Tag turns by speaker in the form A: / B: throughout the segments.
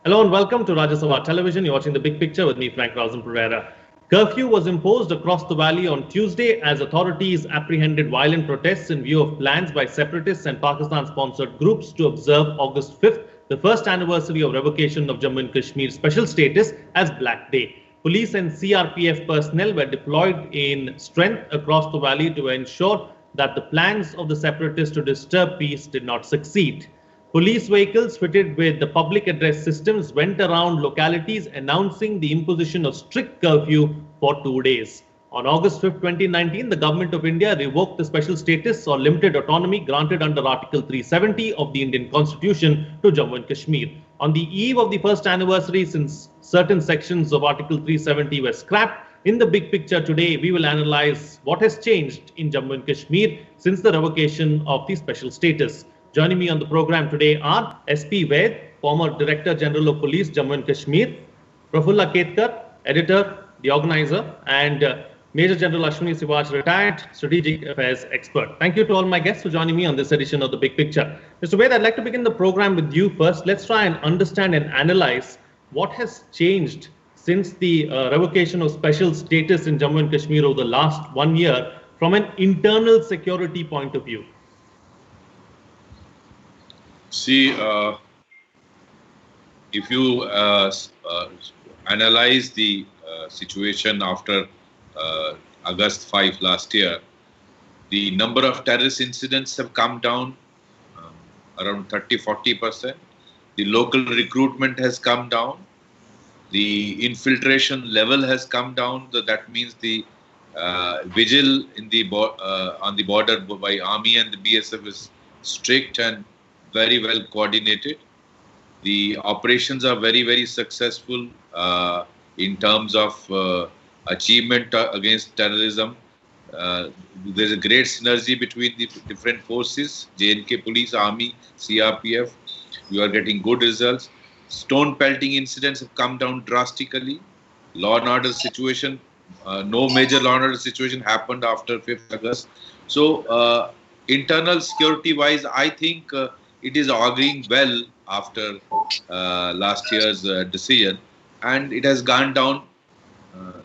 A: Hello and welcome to Rajya Sabha Television. You're watching The Big Picture with me, Frank Rausan Pereira. Curfew was imposed across the valley on Tuesday as authorities apprehended violent protests in view of plans by separatists and Pakistan-sponsored groups to observe August 5th, the first anniversary of revocation of Jammu and Kashmir special status as Black Day. Police and CRPF personnel were deployed in strength across the valley to ensure that the plans of the separatists to disturb peace did not succeed. Police vehicles fitted with the public address systems went around localities announcing the imposition of strict curfew for 2 days. On August 5, 2019, the Government of India revoked the special status or limited autonomy granted under Article 370 of the Indian Constitution to Jammu and Kashmir. On the eve of the first anniversary, since certain sections of Article 370 were scrapped, in the big picture today, we will analyze what has changed in Jammu and Kashmir since the revocation of the special status. Joining me on the program today are SP Vaid, former Director General of Police, Jammu and Kashmir, Prafulla Ketkar, Editor, The Organiser, and Major General Ashwani Siwach, retired strategic affairs expert. Thank you to all my guests for joining me on this edition of The Big Picture. Mr. Vaid, I'd like to begin the program with you first. Let's try and understand and analyze what has changed since the revocation of special status in Jammu and Kashmir over the last 1 year from an internal security point of view.
B: See, if you analyze the situation after August 5 last year, the number of terrorist incidents have come down around 30-40%. The local recruitment has come down. The infiltration level has come down. So that means the vigil in the on the border by Army and the BSF is strict and very well coordinated. The operations are very, very successful in terms of achievement against terrorism. There's a great synergy between the different forces, J&K Police, Army, CRPF. We are getting good results. Stone pelting incidents have come down drastically. Law and order situation, no major law and order situation happened after 5th August. So internal security wise, I think it is auguring well after last year's decision, and it has gone down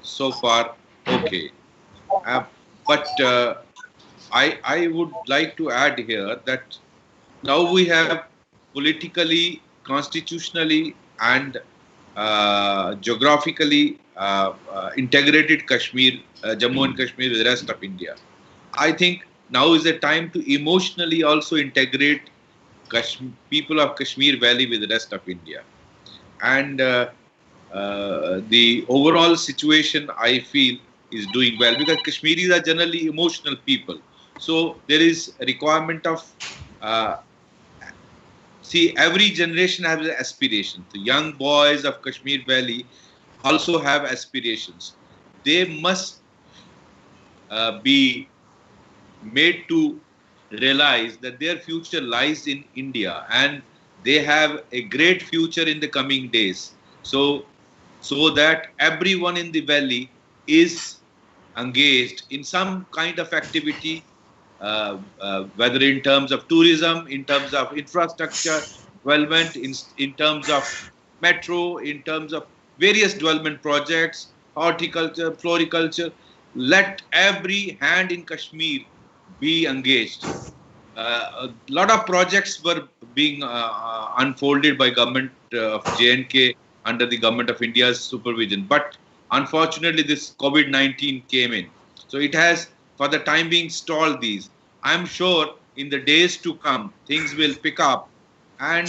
B: so far okay. But I would like to add here that now we have politically, constitutionally and geographically integrated Kashmir, Jammu and Kashmir with the rest of India. I think now is the time to emotionally also integrate people of Kashmir Valley with the rest of India. And the overall situation, I feel, is doing well because Kashmiris are generally emotional people. So there is a requirement of, see, every generation has an aspiration. The young boys of Kashmir Valley also have aspirations. They must be made to realize that their future lies in India and they have a great future in the coming days. So that everyone in the valley is engaged in some kind of activity, whether in terms of tourism, in terms of infrastructure development, in terms of metro, in terms of various development projects, horticulture, floriculture. Let every hand in Kashmir be engaged. A lot of projects were being unfolded by government of J&K under the government of India's supervision. But unfortunately, this COVID-19 came in. So it has, for the time being, stalled these. I'm sure in the days to come, things will pick up and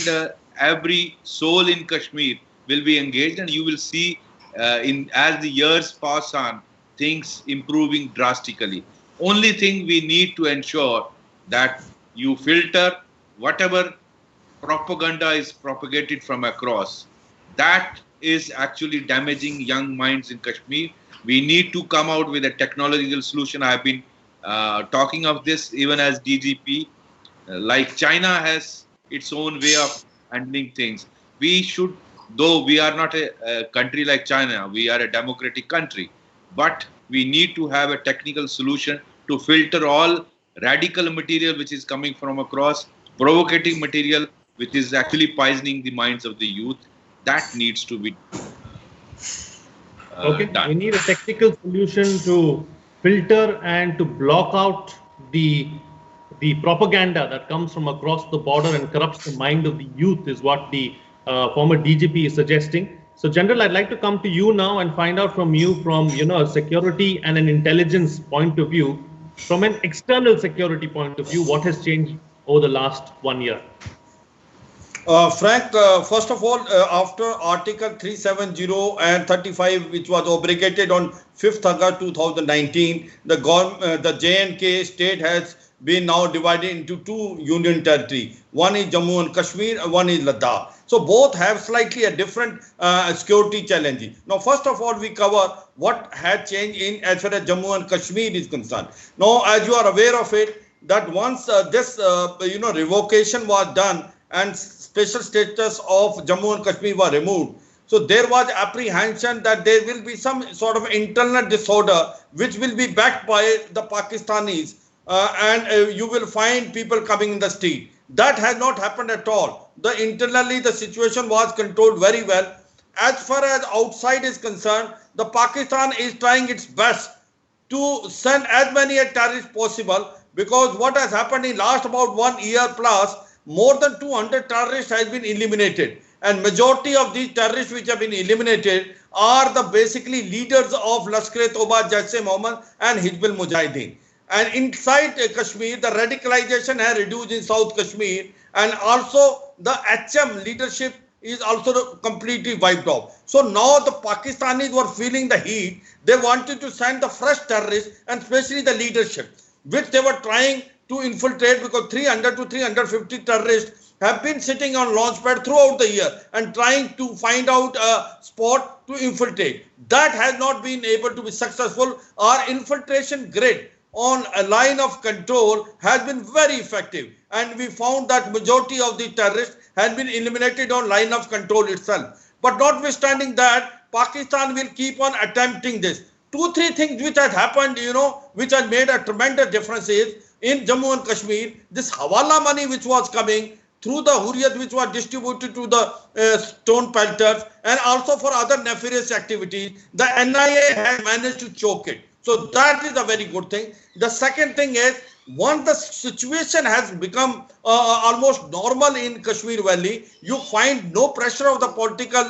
B: every soul in Kashmir will be engaged, and you will see as the years pass on, things improving drastically. Only thing we need to ensure that you filter whatever propaganda is propagated from across. That is actually damaging young minds in Kashmir. We need to come out with a technological solution. I have been talking of this even as DGP. Like China has its own way of handling things. We should, though we are not a country like China, we are a democratic country, but we need to have a technical solution to filter all radical material which is coming from across, provocative material which is actually poisoning the minds of the youth. That needs to be
A: Okay,
B: done.
A: we need a technical solution to filter and to block out the propaganda that comes from across the border and corrupts the mind of the youth, is what the former DGP is suggesting. So, General, I'd like to come to you now and find out from you, from a security and an intelligence point of view, from an external security point of view, what has changed over the last 1 year.
C: Frank, first of all, after Article 370 and 35, which was abrogated on 5th August 2019, the J&K state has been now divided into two union territory. One is Jammu and Kashmir, and one is Ladakh. So both have slightly a different security challenge. Now, first of all, we cover what had changed in as far as Jammu and Kashmir is concerned. Now, as you are aware of it, that once this revocation was done and special status of Jammu and Kashmir was removed, so there was apprehension that there will be some sort of internal disorder which will be backed by the Pakistanis, and you will find people coming in the street. That has not happened at all. Internally, the situation was controlled very well. As far as outside is concerned, the Pakistan is trying its best to send as many terrorists possible, because what has happened in last about 1 year plus, more than 200 terrorists has been eliminated, and majority of these terrorists which have been eliminated are the basically leaders of Lashkar-e-Toba, Jaish-e-Mohammed and Hizb al-Mujahideen. And inside Kashmir, the radicalization has reduced in South Kashmir, and also the HM leadership is also completely wiped off. So now the Pakistanis were feeling the heat. They wanted to send the fresh terrorists, and especially the leadership, which they were trying to infiltrate, because 300 to 350 terrorists have been sitting on launchpad throughout the year and trying to find out a spot to infiltrate. That has not been able to be successful. Our infiltration grid on a line of control has been very effective, and we found that majority of the terrorists has been eliminated on line of control itself. But notwithstanding that, Pakistan will keep on attempting this. 2-3 things which had happened, which had made a tremendous difference is, in Jammu and Kashmir, this Hawala money which was coming through the Hurriyat, which was distributed to the stone pelters and also for other nefarious activities, the NIA has managed to choke it. So that is a very good thing. The second thing is, once the situation has become almost normal in Kashmir Valley, you find no pressure of the political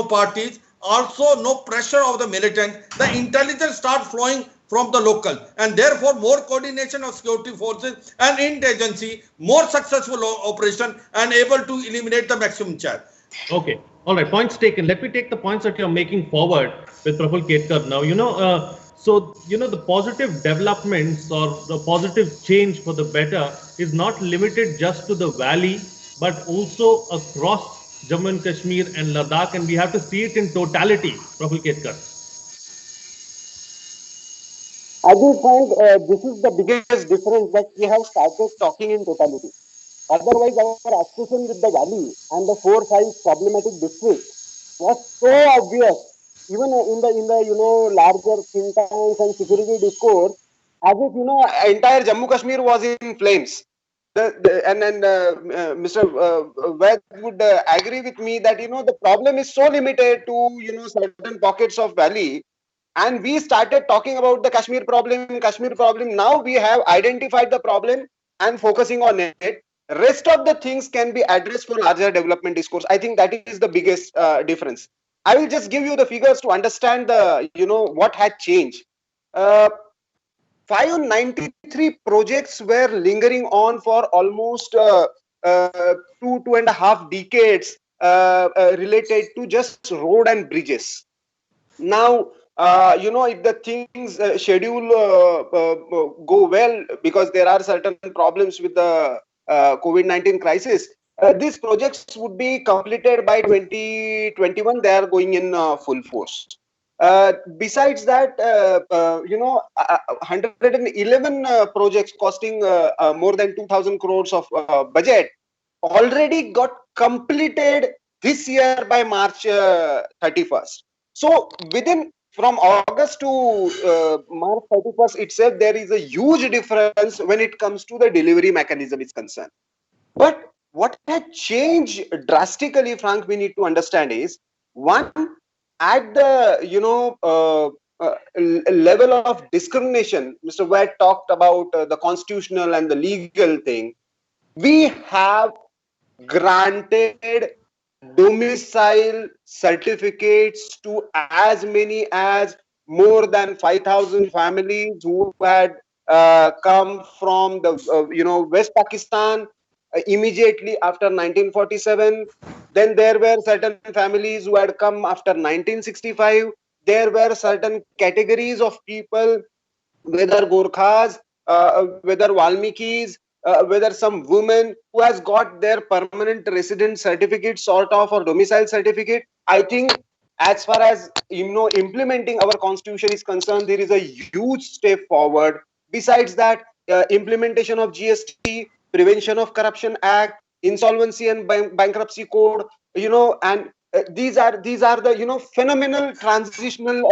C: parties, also no pressure of the militants. The intelligence starts flowing from the local, and therefore more coordination of security forces and intelligence, more successful operation, and able to eliminate the maximum charge.
A: Okay, all right, points taken. Let me take the points that you're making forward with Prafulla Ketkar now. The positive developments or the positive change for the better is not limited just to the valley, but also across Jammu and Kashmir and Ladakh, and we have to see it in totality. Prafulla Ketkar.
D: I do find this is the biggest difference, that we have started talking in totality. Otherwise, our obsession with the valley and the 4-5 problematic districts was so obvious, even in the larger think tanks and security discourse, as if entire Jammu Kashmir was in flames. Mr. Vaid would agree with me that the problem is so limited to certain pockets of valley. And we started talking about the Kashmir problem. Now we have identified the problem and focusing on it. Rest of the things can be addressed for larger development discourse. I think that is the biggest difference. I will just give you the figures to understand the what had changed. 593 projects were lingering on for almost 2.5 decades related to just road and bridges. Now, if the things schedule go well, because there are certain problems with the COVID-19 crisis, these projects would be completed by 2021. They are going in full force. Besides that, 111 projects costing more than 2,000 crores of budget already got completed this year by March 31st. So from August to March 31st itself, there is a huge difference when it comes to the delivery mechanism is concerned. But what had changed drastically, Frank, we need to understand is one, at the level of discrimination. Mr. Vaid talked about the constitutional and the legal thing. We have granted domicile certificates to as many as more than 5,000 families who had come from the West Pakistan immediately after 1947. Then there were certain families who had come after 1965. There were certain categories of people, whether Gorkhas, whether Valmikis, whether some women who has got their permanent resident certificate sort of, or domicile certificate. I think as far as implementing our constitution is concerned, there is a huge step forward. Besides that, implementation of GST, Prevention of Corruption Act, Insolvency and Bankruptcy Code, and these are the phenomenal transitional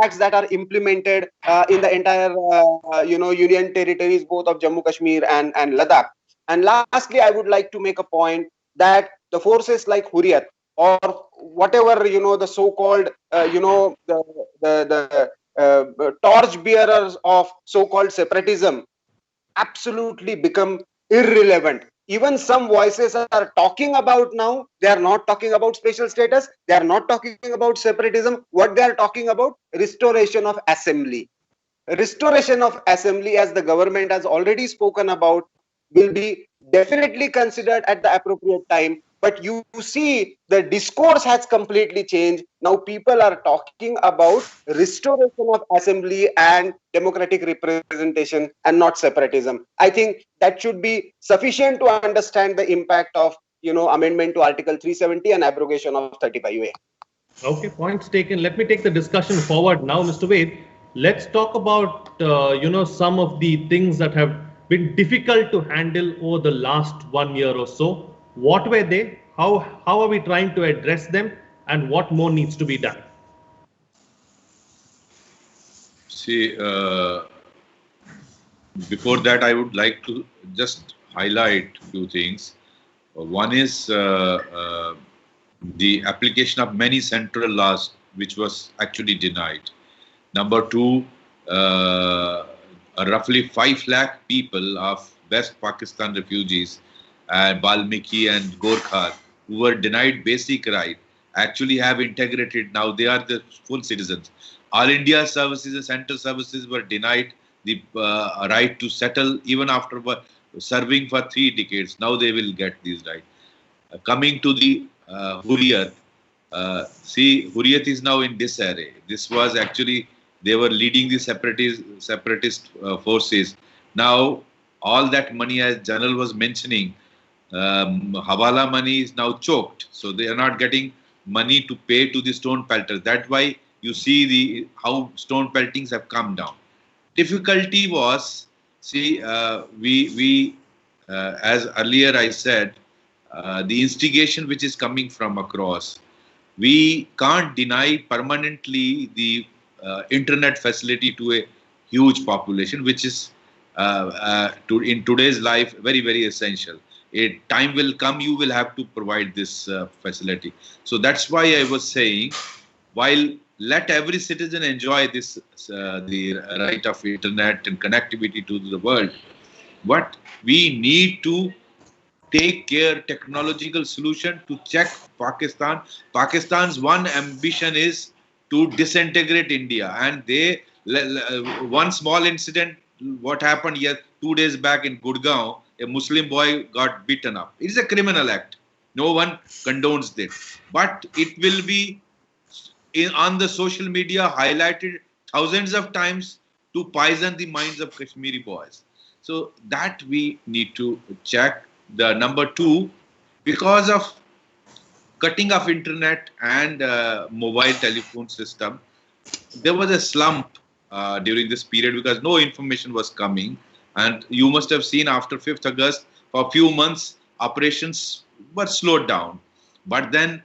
D: acts that are implemented in the entire union territories, both of Jammu Kashmir and Ladakh. And lastly, I would like to make a point that the forces like Hurriyat, or whatever the so-called the torch bearers of so-called separatism, absolutely become irrelevant. Even some voices are talking about now, they are not talking about special status, they are not talking about separatism. What they are talking about? Restoration of assembly. Restoration of assembly, as the government has already spoken about, will be definitely considered at the appropriate time. But you see, the discourse has completely changed. Now people are talking about restoration of assembly and democratic representation, and not separatism. I think that should be sufficient to understand the impact of amendment to Article 370 and abrogation of 35A.
A: Okay, points taken. Let me take the discussion forward now, Mr. Vaid. Let's talk about some of the things that have been difficult to handle over the last 1 year or so. What were they? How are we trying to address them, and what more needs to be done?
B: See, before that, I would like to just highlight a few things. One is the application of many central laws, which was actually denied. Number two, roughly 5 lakh people of West Pakistan refugees, Balmiki and Gorkha, who were denied basic right, actually have integrated. Now they are the full citizens. All India services and central services were denied the right to settle even after serving for 3 decades. Now they will get these rights. Coming to the Hurriyat, see, Hurriyat is now in disarray. This was actually, they were leading the separatist forces. Now, all that money, as General was mentioning, Hawala money is now choked. So they are not getting money to pay to the stone pelters. That's why you see how stone peltings have come down. Difficulty was, see, as earlier I said, the instigation which is coming from across. We can't deny permanently the internet facility to a huge population, which is in today's life very, very essential. A time will come, you will have to provide this facility. So that's why I was saying, while let every citizen enjoy this, the right of internet and connectivity to the world, but we need to take care technological solution to check Pakistan. Pakistan's one ambition is to disintegrate India, and they one small incident, what happened here 2 days back in Gurgaon, a Muslim boy got beaten up. It is a criminal act. No one condones this, but it will be on the social media highlighted thousands of times to poison the minds of Kashmiri boys. So that we need to check. The number two, because of cutting off internet and mobile telephone system, there was a slump during this period because no information was coming. And you must have seen after 5th August, for a few months, operations were slowed down. But then,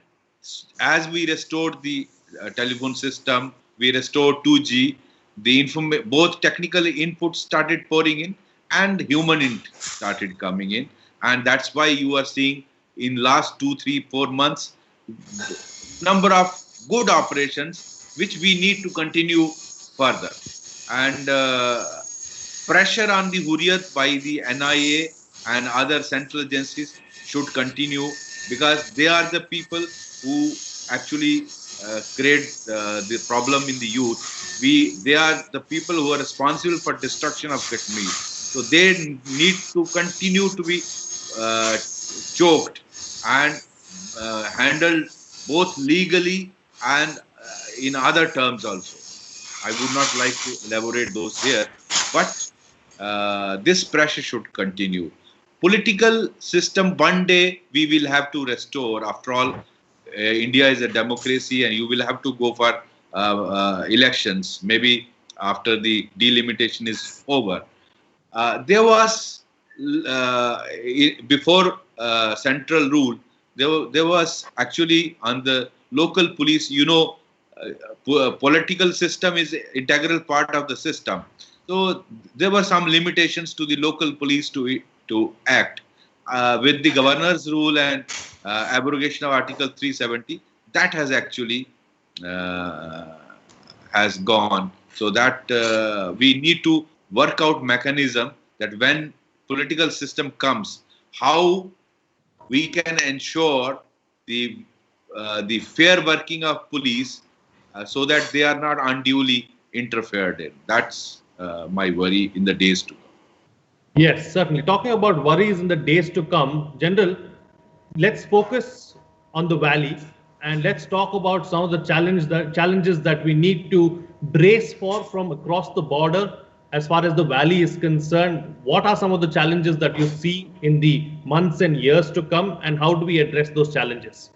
B: as we restored the telephone system, we restored 2G, both technical inputs started pouring in and human input started coming in. and that's why you are seeing in last 2, 3, 4 months number of good operations which we need to continue further. And pressure on the Hurriyat by the NIA and other central agencies should continue, because they are the people who actually create the problem in the youth. They are the people who are responsible for destruction of Kashmir. So they need to continue to be choked and handled both legally and in other terms also. I would not like to elaborate those here, but this pressure should continue. Political system, one day we will have to restore. After all, India is a democracy, and you will have to go for elections, maybe after the delimitation is over. There was, before central rule, there was actually on the local police, political system is an integral part of the system. So there were some limitations to the local police to act. With the governor's rule and abrogation of Article 370, that has actually has gone. So that we need to work out mechanism that when political system comes, how we can ensure the fair working of police so that they are not unduly interfered in. That's my worry in the days to come.
A: Yes, certainly. Talking about worries in the days to come, General, let's focus on the valley and let's talk about some of the challenges that we need to brace for from across the border. As far as the valley is concerned, what are some of the challenges that you see in the months and years to come, and how do we address those challenges?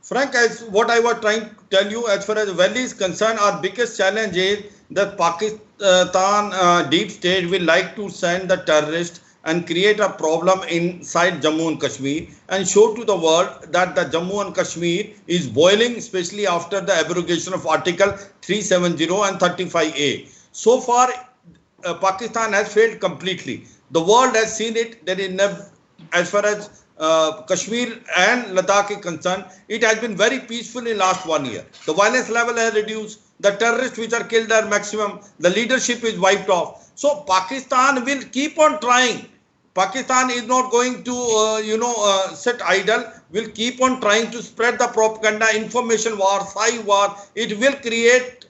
C: Frank, as what I was trying to tell you, as far as the valley is concerned, our biggest challenge is that Pakistan deep state will like to send the terrorists and create a problem inside Jammu and Kashmir and show to the world that the Jammu and Kashmir is boiling, especially after the abrogation of Article 370 and 35A. So far, Pakistan has failed completely. The world has seen it. There is never, as far as Kashmir and Ladakh is concerned, it has been very peaceful in last 1 year. The violence level has reduced. The terrorists which are killed are maximum. The leadership is wiped off. So Pakistan will keep on trying. Pakistan is not going to, sit idle. Will keep on trying to spread the propaganda, information war, cyber war. It will create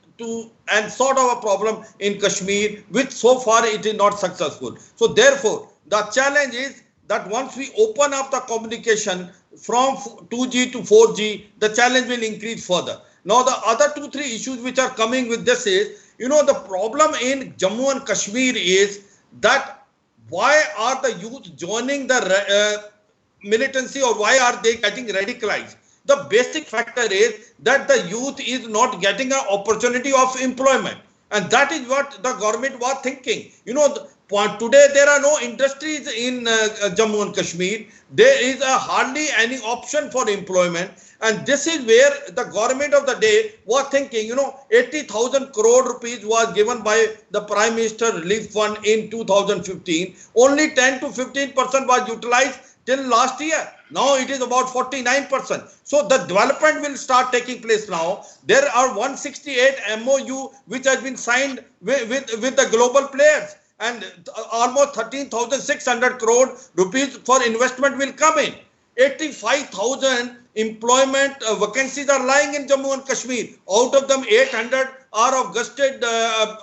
C: and sort of a problem in Kashmir, which so far it is not successful. So therefore, the challenge is that once we open up the communication from 2G to 4G, the challenge will increase further. Now, the other 2-3 issues which are coming with this is, the problem in Jammu and Kashmir is that why are the youth joining the militancy, or why are they getting radicalized? The basic factor is that the youth is not getting an opportunity of employment. And that is what the government was thinking. Today there are no industries in Jammu and Kashmir. There is hardly any option for employment. And this is where the government of the day was thinking, 80,000 crore rupees was given by the Prime Minister Relief Fund in 2015. Only 10 to 15% was utilized till last year. Now it is about 49%. So the development will start taking place now. There are 168 MOU which has been signed with the global players, and almost 13,600 crore rupees for investment will come in. 85,000 employment vacancies are lying in Jammu and Kashmir. Out of them, 800 are of gazetted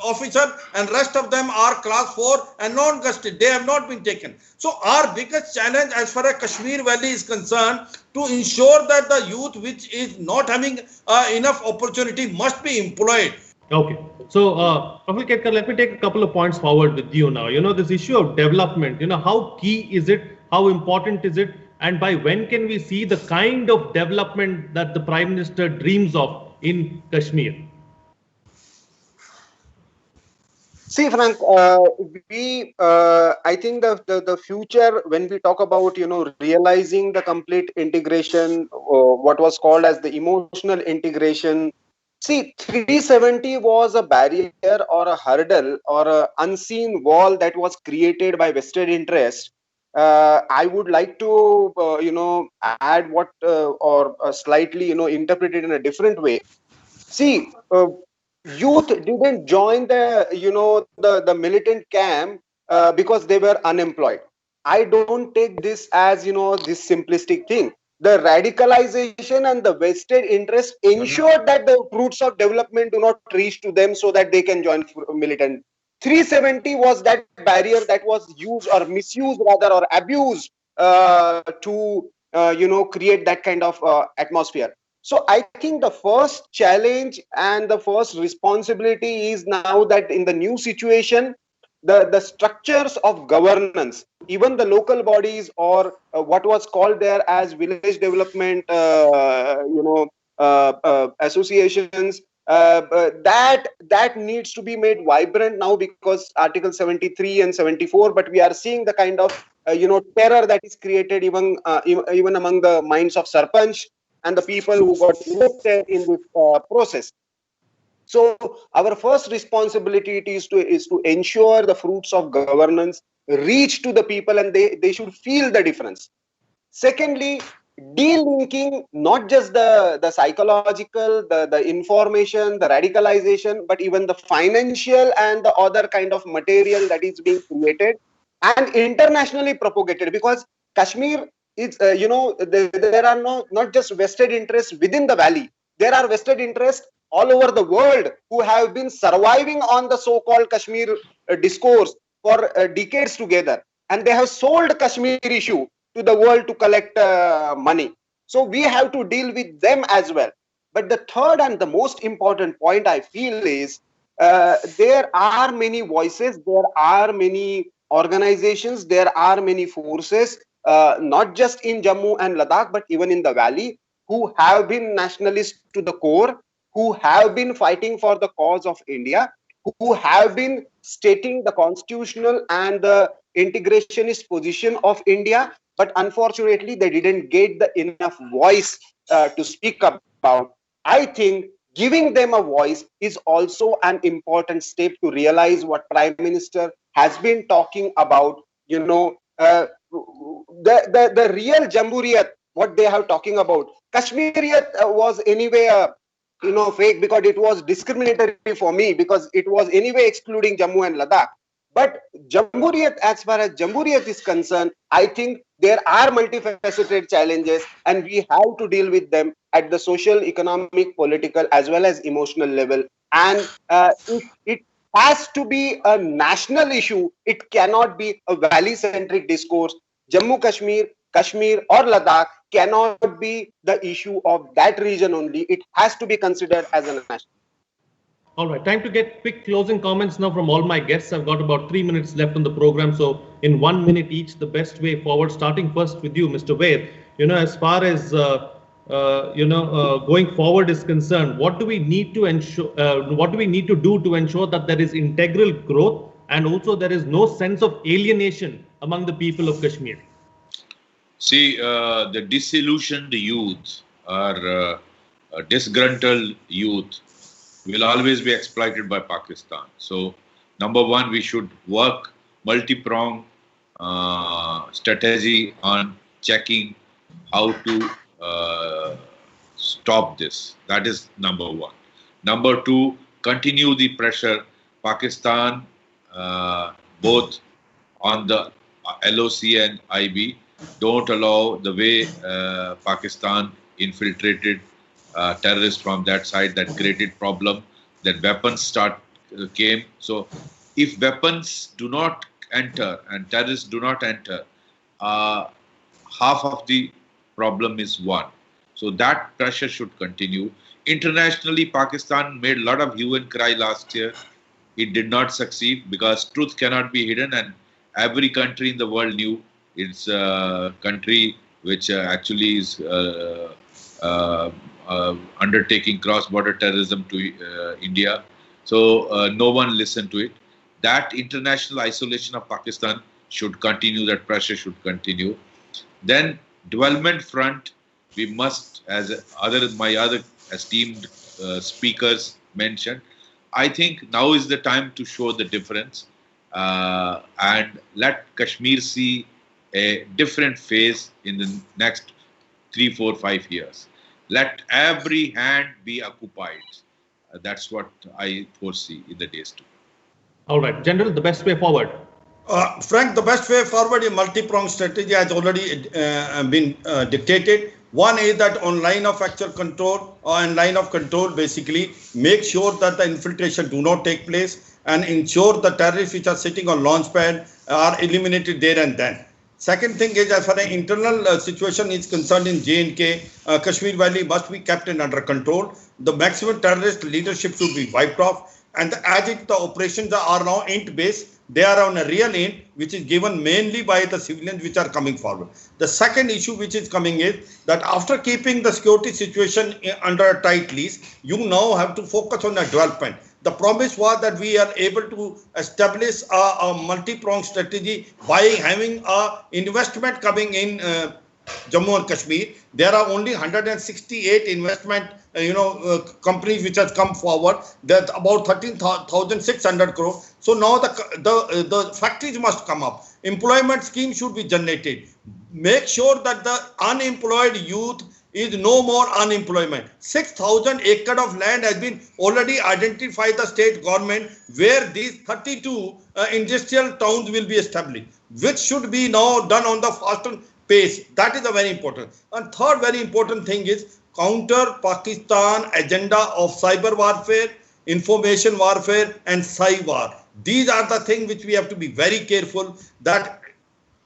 C: officer, and rest of them are class 4 and non-gazetted. They have not been taken. So our biggest challenge as far as Kashmir Valley is concerned, to ensure that the youth which is not having enough opportunity must be employed.
A: Okay. So, Prafulla Ketkar, let me take a couple of points forward with you now. This issue of development, how key is it? How important is it? And by when can we see the kind of development that the Prime Minister dreams of in Kashmir?
D: See, Frank, I think the future, when we talk about, realizing the complete integration, what was called as the emotional integration. See, 370 was a barrier or a hurdle or an unseen wall that was created by vested interest I would like to, add what or slightly, interpret it in a different way. See, youth didn't join the militant camp because they were unemployed. I don't take this as this simplistic thing. The radicalization and the vested interest ensured that the fruits of development do not reach to them so that they can join militant. 370 was that barrier that was used or misused rather or abused to create that kind of atmosphere. So I think the first challenge and the first responsibility is now that in the new situation, the structures of governance, even the local bodies or what was called there as village development, associations, that needs to be made vibrant now because Article 73 and 74. But we are seeing the kind of terror that is created even among the minds of sarpanch and the people who got elected in this process. So our first responsibility is to ensure the fruits of governance reach to the people and they should feel the difference. Secondly, delinking not just the psychological, the information, the radicalization, but even the financial and the other kind of material that is being created and internationally propagated. Because Kashmir is, there are not just vested interests within the valley. There are vested interests all over the world who have been surviving on the so-called Kashmir discourse for decades together, and they have sold Kashmir issue to the world to collect money. So we have to deal with them as well. But the third and the most important point I feel is there are many voices, there are many organizations, there are many forces, not just in Jammu and Ladakh, but even in the valley, who have been nationalists to the core, who have been fighting for the cause of India, who have been stating the constitutional and the integrationist position of India, but unfortunately they didn't get the enough voice to speak about. I think giving them a voice is also an important step to realize what Prime Minister has been talking about. The real Jamhuriyat, what they are talking about. Kashmiriyat was anyway fake because it was discriminatory for me because it was anyway excluding Jammu and Ladakh. But Jamhuriyat, as far as Jamhuriyat is concerned, I think there are multifaceted challenges and we have to deal with them at the social, economic, political, as well as emotional level. And it has to be a national issue. It cannot be a valley-centric discourse. Jammu Kashmir, Kashmir or Ladakh cannot be the issue of that region only. It has to be considered as a national.
A: All right, time to get quick closing comments now from all my guests. I've got about 3 minutes left on the program, so in 1 minute each, the best way forward. Starting first with you, Mr. Vaid. As far as going forward is concerned, what do we need to ensure? What do we need to do to ensure that there is integral growth and also there is no sense of alienation among the people of Kashmir?
B: See, the disillusioned youth or disgruntled youth will always be exploited by Pakistan. So, number one, we should work multi-pronged strategy on checking how to stop this. That is number one. Number two, continue the pressure. Pakistan, both on the LOC and IB, don't allow the way Pakistan infiltrated terrorists from that side, that created problem. That weapons came. So if weapons do not enter and terrorists do not enter, half of the problem is won. So that pressure should continue. Internationally, Pakistan made a lot of hue and cry last year. It did not succeed because truth cannot be hidden, and every country in the world knew it's a country which actually is undertaking cross-border terrorism to India. So no one listened to it. That international isolation of Pakistan should continue. That pressure should continue. Then development front, we must, as my other esteemed speakers mentioned, I think now is the time to show the difference and let Kashmir see a different phase in the next 3, 4, 5 years. Let every hand be occupied. That's what I foresee in the days to come.
A: All right, General, the best way forward.
C: Frank, the best way forward is multi-pronged strategy has already been dictated. One is that on line of actual control or in line of control, basically make sure that the infiltration do not take place and ensure the terrorists which are sitting on launch pad are eliminated there and then. Second thing is, as far as internal situation is concerned in J&K, Kashmir Valley must be kept under control. The maximum terrorist leadership should be wiped off. And as the operations are now int-based, they are on a real int, which is given mainly by the civilians which are coming forward. The second issue which is coming is that after keeping the security situation under a tight leash, you now have to focus on the development. The promise was that we are able to establish a multi-pronged strategy by having investment coming in Jammu and Kashmir. There are only 168 investment companies which has come forward. That's about 13,600 crore. So now the factories must come up. Employment scheme should be generated. Make sure that the unemployed youth is no more unemployment. 6,000 acres of land has been already identified the state government where these 32 industrial towns will be established, which should be now done on the faster pace. That is a very important. And third very important thing is counter Pakistan agenda of cyber warfare, information warfare and cyber. These are the things which we have to be very careful that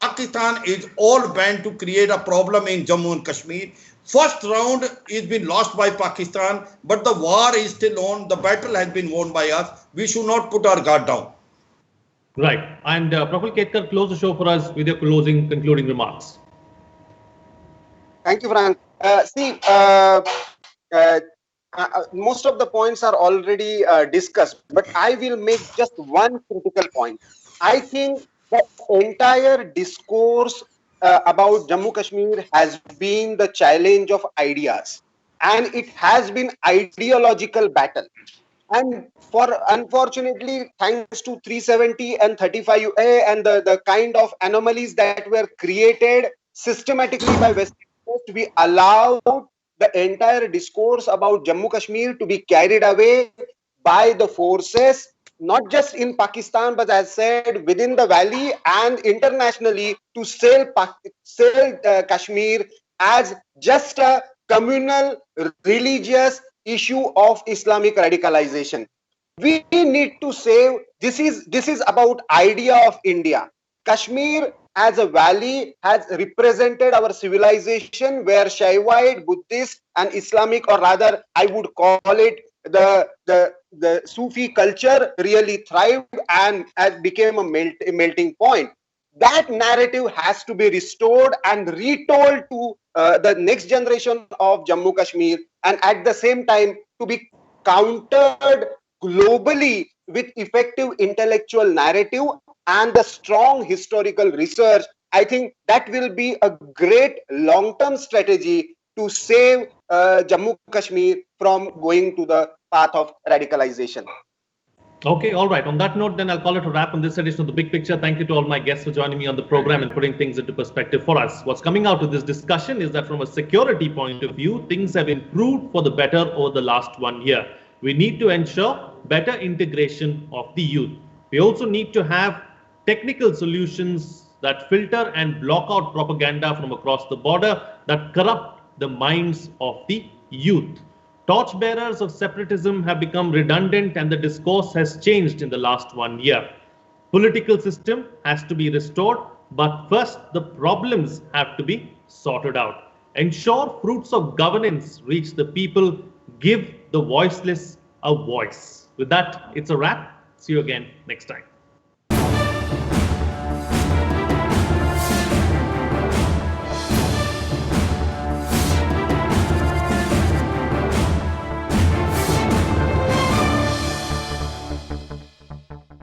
C: Pakistan is all bent to create a problem in Jammu and Kashmir. First round is been lost by Pakistan, but the war is still on. The battle has been won by us. We should not put our guard down.
A: Right. And Prafulla, Ketkar, close the show for us with your concluding remarks.
D: Thank you, Frank. Most of the points are already discussed, but I will make just one critical point. I think the entire discourse about Jammu Kashmir has been the challenge of ideas, and it has been ideological battle. And unfortunately, thanks to 370 and 35A and the kind of anomalies that were created systematically by West, we allowed the entire discourse about Jammu Kashmir to be carried away by the forces, not just in Pakistan, but as said, within the valley and internationally, to sell Kashmir as just a communal religious issue of Islamic radicalization. We need to say this is about idea of India. Kashmir as a valley has represented our civilization where Shaivite, Buddhist and Islamic, or rather I would call it the Sufi culture really thrived and became a melting point. That narrative has to be restored and retold to the next generation of Jammu Kashmir, and at the same time to be countered globally with effective intellectual narrative and the strong historical research. I think that will be a great long-term strategy to save Jammu Kashmir from going to the path of radicalization.
A: Okay, all right. On that note, then I'll call it a wrap on this edition of The Big Picture. Thank you to all my guests for joining me on the program and putting things into perspective for us. What's coming out of this discussion is that from a security point of view, things have improved for the better over the last 1 year. We need to ensure better integration of the youth. We also need to have technical solutions that filter and block out propaganda from across the border that corrupt the minds of the youth. Torchbearers of separatism have become redundant and the discourse has changed in the last 1 year. Political system has to be restored, but first the problems have to be sorted out. Ensure fruits of governance reach the people, give the voiceless a voice. With that, it's a wrap. See you again next time.